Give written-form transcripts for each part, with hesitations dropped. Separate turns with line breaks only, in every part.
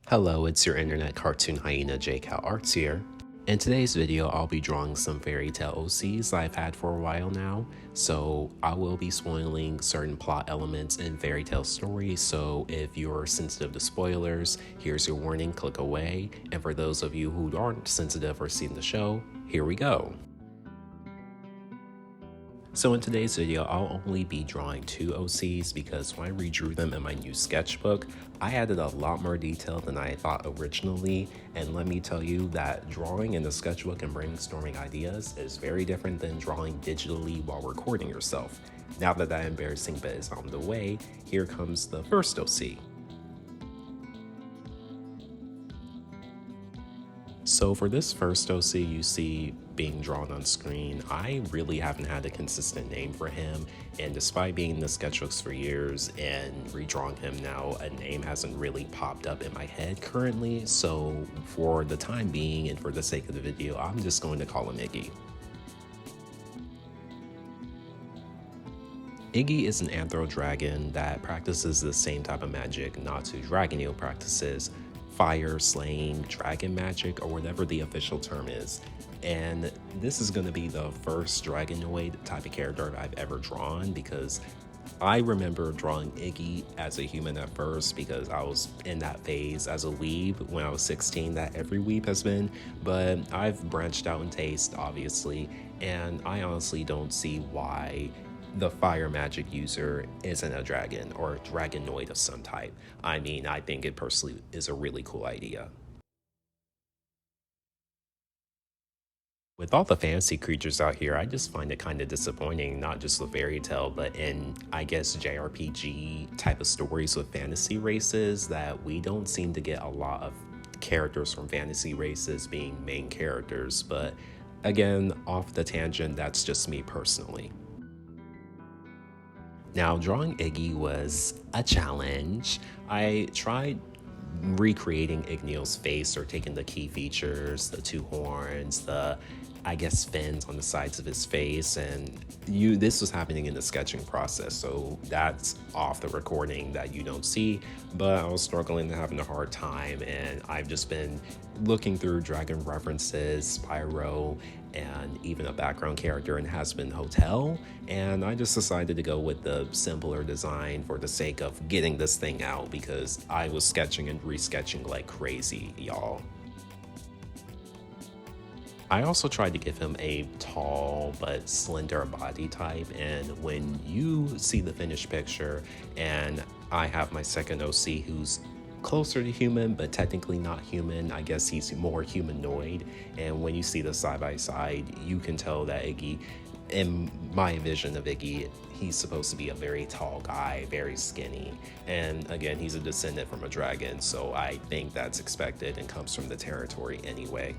Hello, it's your internet cartoon hyena JCal Arts here. In today's video, I'll be drawing some Fairy Tail OCs I've had for a while now, so I will be spoiling certain plot elements in Fairy Tail stories, so if you're sensitive to spoilers, here's your warning, click away, and for those of you who aren't sensitive or seen the show, here we go. So in today's video, I'll only be drawing 2 OCs because when I redrew them in my new sketchbook, I added a lot more detail than I thought originally, and let me tell you that drawing in the sketchbook and brainstorming ideas is very different than drawing digitally while recording yourself. Now that that embarrassing bit is on the way, here comes the first OC. So for this first OC you see being drawn on screen, I really haven't had a consistent name for him, and despite being in the sketchbooks for years and redrawing him now, a name hasn't really popped up in my head currently, so for the time being and for the sake of the video, I'm just going to call him Iggy. Iggy is an anthro dragon that practices the same type of magic Natsu Dragoneel practices, fire, slaying, dragon magic, or whatever the official term is. And this is going to be the first dragonoid type of character I've ever drawn, because I remember drawing Iggy as a human at first because I was in that phase as a weeb when I was 16 that every weeb has been, but I've branched out in taste, obviously, and I honestly don't see why the fire magic user isn't a dragon or a dragonoid of some type. I mean, I think it personally is a really cool idea. With all the fantasy creatures out here, I just find it kind of disappointing, not just with Fairy Tail, but in, I guess, JRPG type of stories with fantasy races, that we don't seem to get a lot of characters from fantasy races being main characters. But again, off the tangent, that's just me personally. Now, drawing Iggy was a challenge. I tried recreating Igneel's face, or taking the key features, the 2 horns, the, I guess, fins on the sides of his face, and this was happening in the sketching process, so that's off the recording that you don't see, but I was struggling and having a hard time, and I've just been looking through dragon references, Spyro, and even a background character in Has Been Hotel, and I just decided to go with the simpler design for the sake of getting this thing out, because I was sketching and resketching like crazy, y'all. I also tried to give him a tall but slender body type, and when you see the finished picture, and I have my second OC who's closer to human but technically not human, I guess he's more humanoid, and when you see the side by side, you can tell that Iggy, in my vision of Iggy, he's supposed to be a very tall guy, very skinny, and again, he's a descendant from a dragon, so I think that's expected and comes from the territory anyway.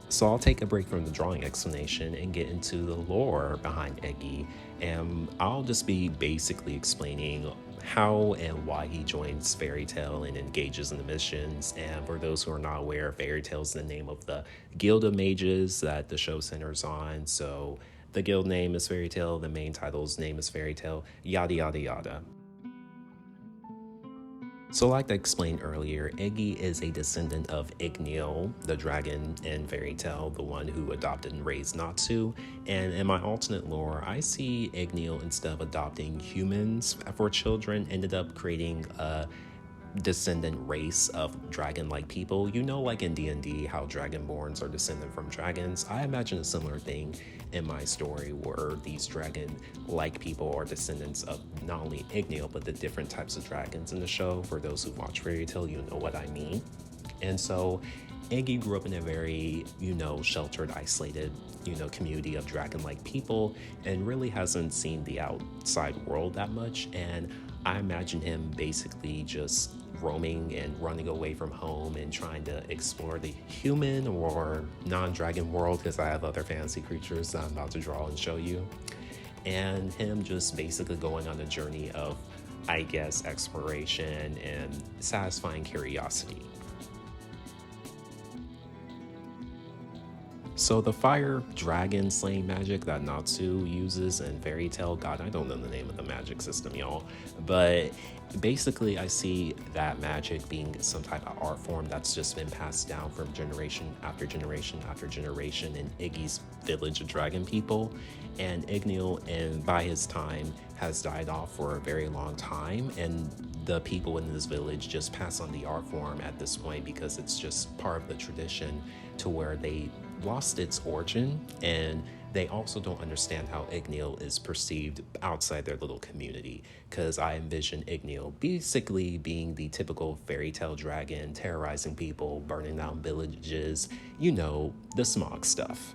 So I'll take a break from the drawing explanation and get into the lore behind Iggy, and I'll just be basically explaining how and why he joins Fairy Tail and engages in the missions. And for those who are not aware, Fairy Tail is the name of the Guild of Mages that the show centers on. So the guild name is Fairy Tail, the main title's name is Fairy Tail, yada yada yada. So like I explained earlier, Iggy is a descendant of Igneel, the dragon in Fairy Tail, the one who adopted and raised Natsu. And in my alternate lore, I see Igneel, instead of adopting humans for children, ended up creating a descendant race of dragon-like people. You know, like in D&D, how dragonborns are descended from dragons. I imagine a similar thing in my story, where these dragon-like people are descendants of not only Igneel, but the different types of dragons in the show. For those who watch Fairy Tail, you know what I mean. And so Iggy grew up in a very, sheltered, isolated, community of dragon-like people, and really hasn't seen the outside world that much. And I imagine him basically just roaming and running away from home and trying to explore the human or non-dragon world, because I have other fantasy creatures that I'm about to draw and show you. And him just basically going on a journey of, I guess, exploration and satisfying curiosity. So the fire dragon slaying magic that Natsu uses in Fairy Tail, God, I don't know the name of the magic system, y'all. But basically, I see that magic being some type of art form that's just been passed down from generation after generation after generation in Iggy's village of dragon people. And Igneel, and by his time, has died off for a very long time. And the people in this village just pass on the art form at this point because it's just part of the tradition to where they lost its origin, and they also don't understand how Igneel is perceived outside their little community, because I envision Igneel basically being the typical fairy tale dragon, terrorizing people, burning down villages, you know, the smog stuff.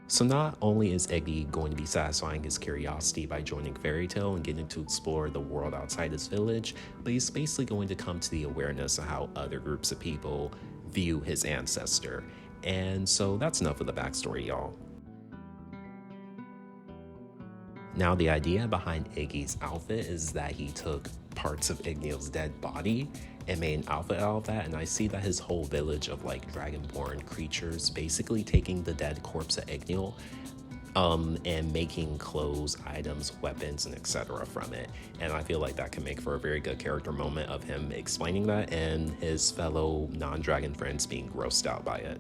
So not only is Eggy going to be satisfying his curiosity by joining Fairy Tail and getting to explore the world outside his village, but he's basically going to come to the awareness of how other groups of people view his ancestor. And so that's enough of the backstory, y'all. Now, the idea behind Iggy's outfit is that he took parts of Igneel's dead body and made an outfit out of that, and I see that his whole village of like dragonborn creatures basically taking the dead corpse of Igneel and making clothes, items, weapons, and etc. from it. And I feel like that can make for a very good character moment of him explaining that and his fellow non-dragon friends being grossed out by it.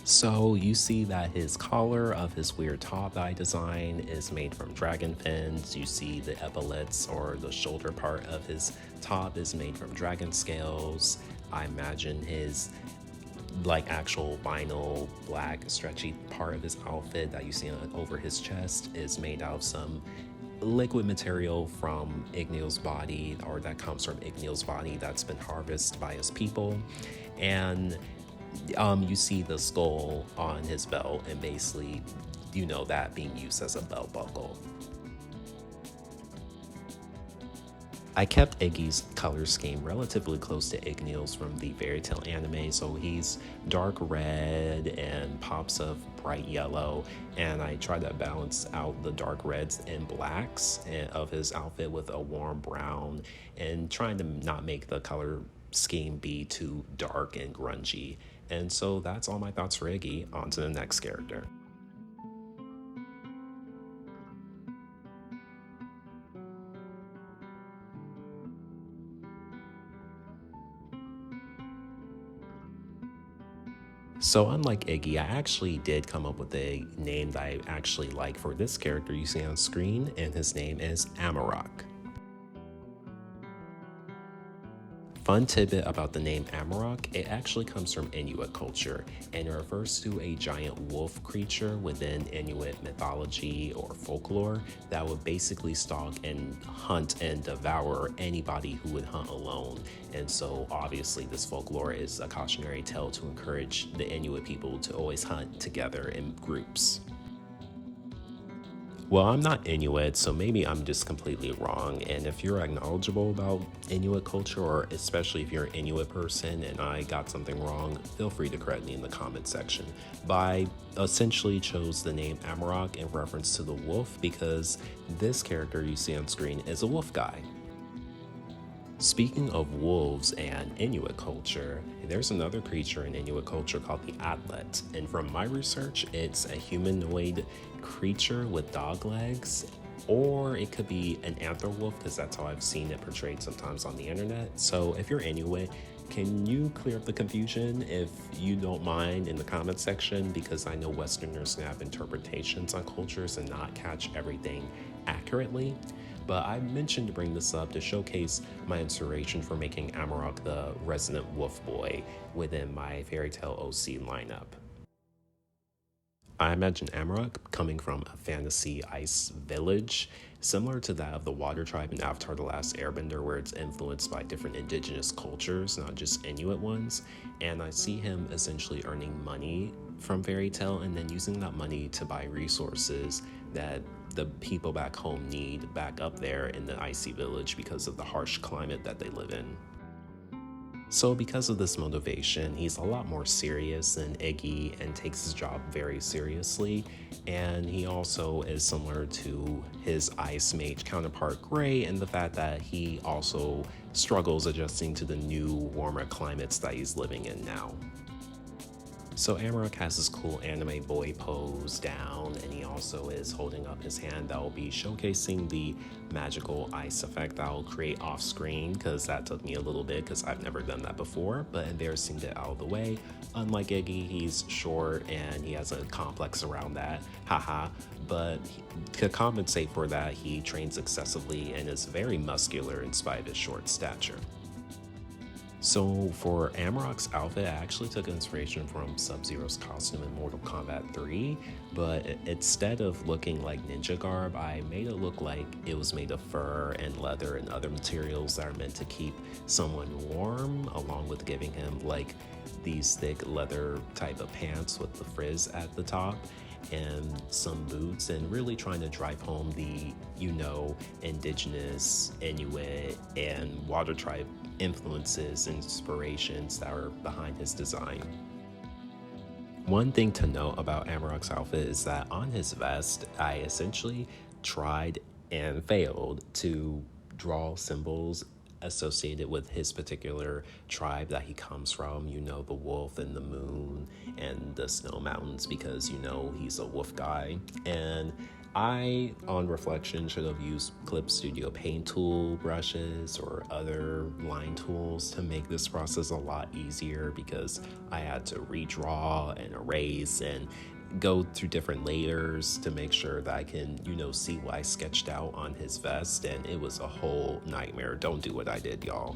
So you see that his collar of his weird top that I design is made from dragon fins. You see the epaulets, or the shoulder part of his top, is made from dragon scales. I imagine his like actual vinyl black stretchy part of his outfit that you see over his chest is made out of some liquid material from Igneel's body, or that comes from Igneel's body that's been harvested by his people. And you see the skull on his belt, and basically, you know, that being used as a belt buckle. I kept Iggy's color scheme relatively close to Igneel's from the Fairy Tail anime, so he's dark red and pops of bright yellow, and I try to balance out the dark reds and blacks of his outfit with a warm brown, and trying to not make the color scheme be too dark and grungy. And so that's all my thoughts for Iggy. On to the next character. So unlike Iggy, I actually did come up with a name that I actually like for this character you see on screen, and his name is Amarok. Fun tidbit about the name Amarok, it actually comes from Inuit culture, and it refers to a giant wolf creature within Inuit mythology or folklore that would basically stalk and hunt and devour anybody who would hunt alone. And so obviously this folklore is a cautionary tale to encourage the Inuit people to always hunt together in groups. Well, I'm not Inuit, so maybe I'm just completely wrong. And if you're knowledgeable about Inuit culture, or especially if you're an Inuit person and I got something wrong, feel free to correct me in the comment section. But I essentially chose the name Amarok in reference to the wolf because this character you see on screen is a wolf guy. Speaking of wolves and Inuit culture, there's another creature in Inuit culture called the Atlet, and from my research, it's a humanoid creature with dog legs, or it could be an anther wolf because that's how I've seen it portrayed sometimes on the internet. So if you're Inuit, can you clear up the confusion if you don't mind in the comment section, because I know Westerners can have interpretations on cultures and not catch everything accurately. But I mentioned to bring this up to showcase my inspiration for making Amarok the resident wolf boy within my Fairy Tail OC lineup. I imagine Amarok coming from a fantasy ice village, similar to that of the Water Tribe in Avatar: The Last Airbender, where it's influenced by different indigenous cultures, not just Inuit ones. And I see him essentially earning money from Fairy Tail and then using that money to buy resources that the people back home need back up there in the icy village because of the harsh climate that they live in. So because of this motivation, he's a lot more serious than Iggy and takes his job very seriously. And he also is similar to his Ice Mage counterpart Gray in the fact that he also struggles adjusting to the new, warmer climates that he's living in now. So Amarok has this cool anime boy pose down, and he also is holding up his hand that will be showcasing the magical ice effect that will create off screen, because that took me a little bit because I've never done that before, but embarrassing it out of the way. Unlike Iggy, he's short and he has a complex around that, haha, but to compensate for that, he trains excessively and is very muscular in spite of his short stature. So for Amarok's outfit, I actually took inspiration from Sub-Zero's costume in Mortal Kombat 3, but instead of looking like ninja garb, I made it look like it was made of fur and leather and other materials that are meant to keep someone warm, along with giving him like these thick leather type of pants with the frizz at the top and some boots, and really trying to drive home the, indigenous, Inuit, and water tribe influences and inspirations that are behind his design. One thing to note about Amarok's outfit is that on his vest, I essentially tried and failed to draw symbols associated with his particular tribe that he comes from, the wolf and the moon and the snow mountains, because he's a wolf guy. And I, on reflection, should have used Clip Studio paint tool brushes or other line tools to make this process a lot easier, because I had to redraw and erase and go through different layers to make sure that I can, see what I sketched out on his vest, and it was a whole nightmare. Don't do what I did, y'all.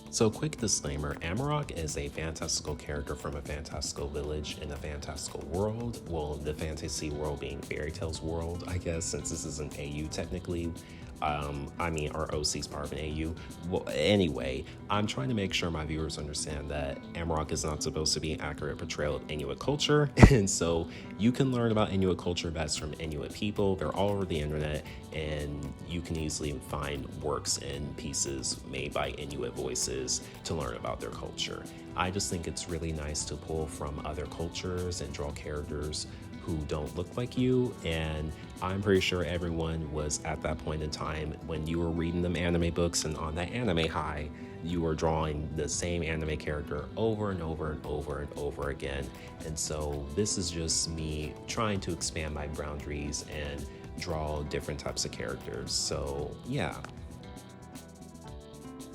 So quick disclaimer, Amarok is a fantastical character from a fantastical village in a fantastical world. Well, the fantasy world being Fairy Tail's world, I guess, since this is an AU technically. Our OC's part of an AU. Well, anyway, I'm trying to make sure my viewers understand that Amarok is not supposed to be an accurate portrayal of Inuit culture. And so you can learn about Inuit culture best from Inuit people. They're all over the internet, and you can easily find works and pieces made by Inuit voices to learn about their culture. I just think it's really nice to pull from other cultures and draw characters who don't look like you, and I'm pretty sure everyone was at that point in time when you were reading them anime books, and on that anime high, you were drawing the same anime character over and over and over and over again. And so this is just me trying to expand my boundaries and draw different types of characters. So yeah.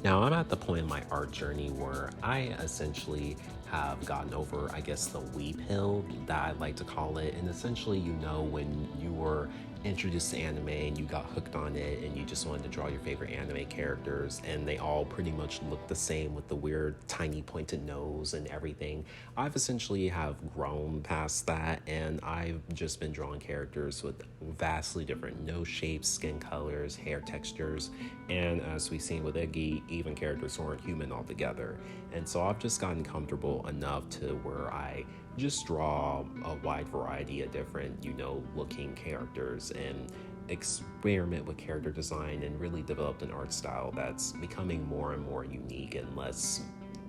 Now I'm at the point in my art journey where I essentially have gotten over, I guess, the weep hill that I like to call it. And essentially, when you were introduced to anime and you got hooked on it and you just wanted to draw your favorite anime characters and they all pretty much look the same with the weird tiny pointed nose and everything. I've essentially have grown past that, and I've just been drawing characters with vastly different nose shapes, skin colors, hair textures, and as we've seen with Iggy, even characters who aren't human altogether. And so I've just gotten comfortable enough to where I just draw a wide variety of different, looking characters and experiment with character design and really developed an art style that's becoming more and more unique and less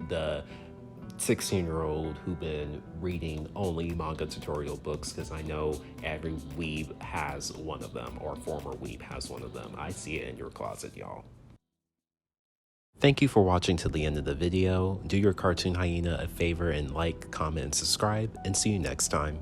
the 16-year-old who've been reading only manga tutorial books, because I know every weeb has one of them, or former weeb has one of them. I see it in your closet, y'all. Thank you for watching to the end of the video. Do your cartoon hyena a favor and like, comment, and subscribe, and see you next time.